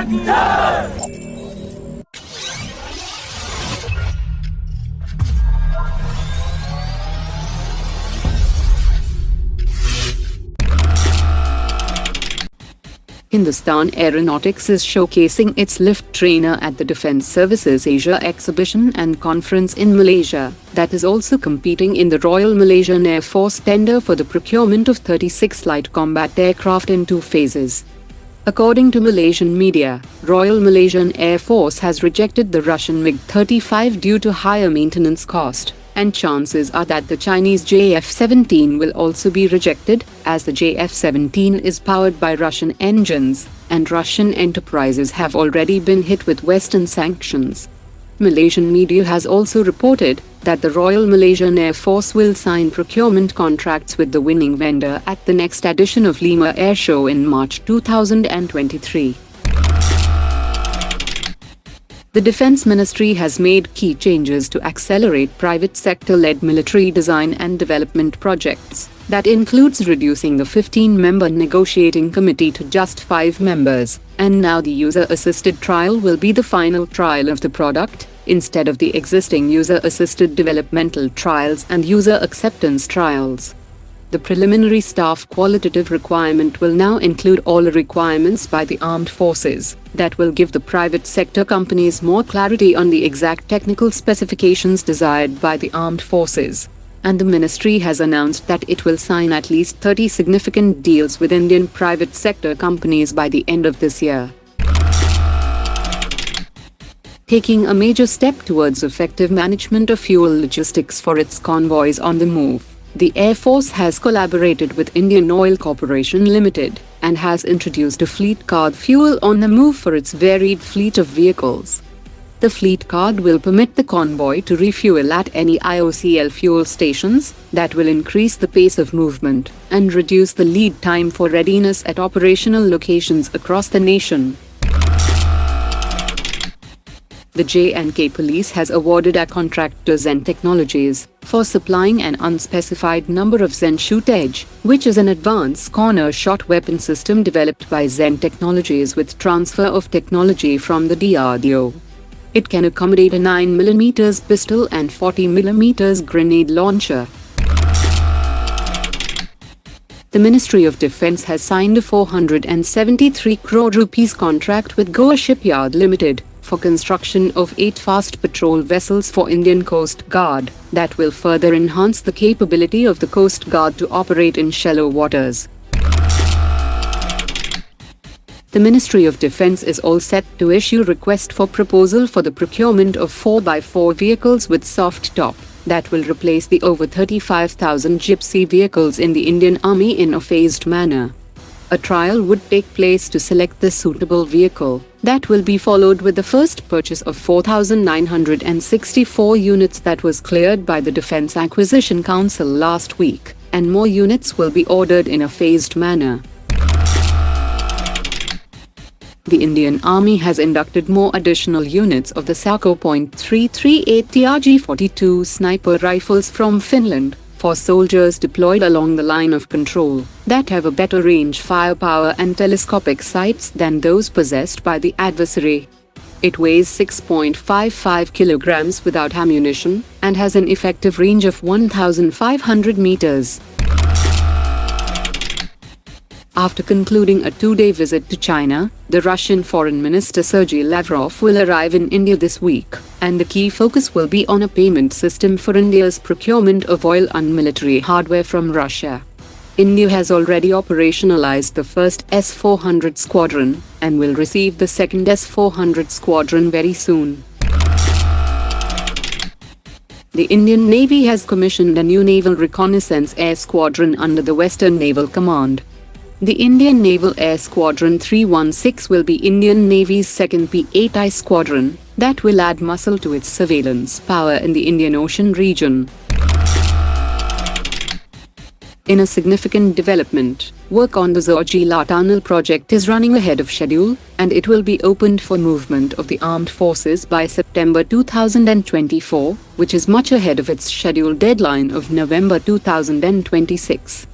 Hindustan Aeronautics is showcasing its lift trainer at the Defence Services Asia Exhibition and Conference in Malaysia, that is also competing in the Royal Malaysian Air Force tender for the procurement of 36 light combat aircraft in 2 phases. According to Malaysian media, Royal Malaysian Air Force has rejected the Russian MiG-35 due to higher maintenance cost, and chances are that the Chinese JF-17 will also be rejected, as the JF-17 is powered by Russian engines, and Russian enterprises have already been hit with Western sanctions. Malaysian media has also reported that the Royal Malaysian Air Force will sign procurement contracts with the winning vendor at the next edition of LIMA Air Show in March 2023. The Defence Ministry has made key changes to accelerate private sector-led military design and development projects. That includes reducing the 15-member negotiating committee to just 5 members, and now the user-assisted trial will be the final trial of the product, instead of the existing user-assisted developmental trials and user acceptance trials. The preliminary staff qualitative requirement will now include all requirements by the armed forces. That will give the private sector companies more clarity on the exact technical specifications desired by the armed forces. And the ministry has announced that it will sign at least 30 significant deals with Indian private sector companies by the end of this year. Taking a major step towards effective management of fuel logistics for its convoys on the move, the Air Force has collaborated with Indian Oil Corporation Limited and has introduced a fleet card fuel on the move for its varied fleet of vehicles. The fleet card will permit the convoy to refuel at any IOCL fuel stations. That will increase the pace of movement and reduce the lead time for readiness at operational locations across the nation. The J&K Police has awarded a contract to Zen Technologies for supplying an unspecified number of Zen Shoot Edge, which is an advanced corner shot weapon system developed by Zen Technologies with transfer of technology from the DRDO. It can accommodate a 9mm pistol and 40mm grenade launcher. The Ministry of Defence has signed a 473 crore rupees contract with Goa Shipyard Ltd for construction of 8 fast patrol vessels for Indian Coast Guard. That will further enhance the capability of the Coast Guard to operate in shallow waters. The Ministry of Defence is all set to issue request for proposal for the procurement of 4x4 vehicles with soft top. That will replace the over 35,000 gypsy vehicles in the Indian Army in a phased manner. A trial would take place to select the suitable vehicle. That will be followed with the first purchase of 4,964 units that was cleared by the Defence Acquisition Council last week, and more units will be ordered in a phased manner. The Indian Army has inducted more additional units of the Sako .338 TRG-42 sniper rifles from Finland for soldiers deployed along the line of control that have a better range firepower and telescopic sights than those possessed by the adversary. It weighs 6.55 kilograms without ammunition and has an effective range of 1,500 meters. After concluding a 2-day visit to China, the Russian Foreign Minister Sergei Lavrov will arrive in India this week, and the key focus will be on a payment system for India's procurement of oil and military hardware from Russia. India has already operationalized the first S-400 squadron and will receive the second S-400 squadron very soon. The Indian Navy has commissioned a new Naval Reconnaissance Air Squadron under the Western Naval Command. The Indian Naval Air Squadron 316 will be Indian Navy's second P-8I squadron that will add muscle to its surveillance power in the Indian Ocean region. In a significant development, work on the Zorjila Tunnel project is running ahead of schedule, and it will be opened for movement of the armed forces by September 2024, which is much ahead of its scheduled deadline of November 2026.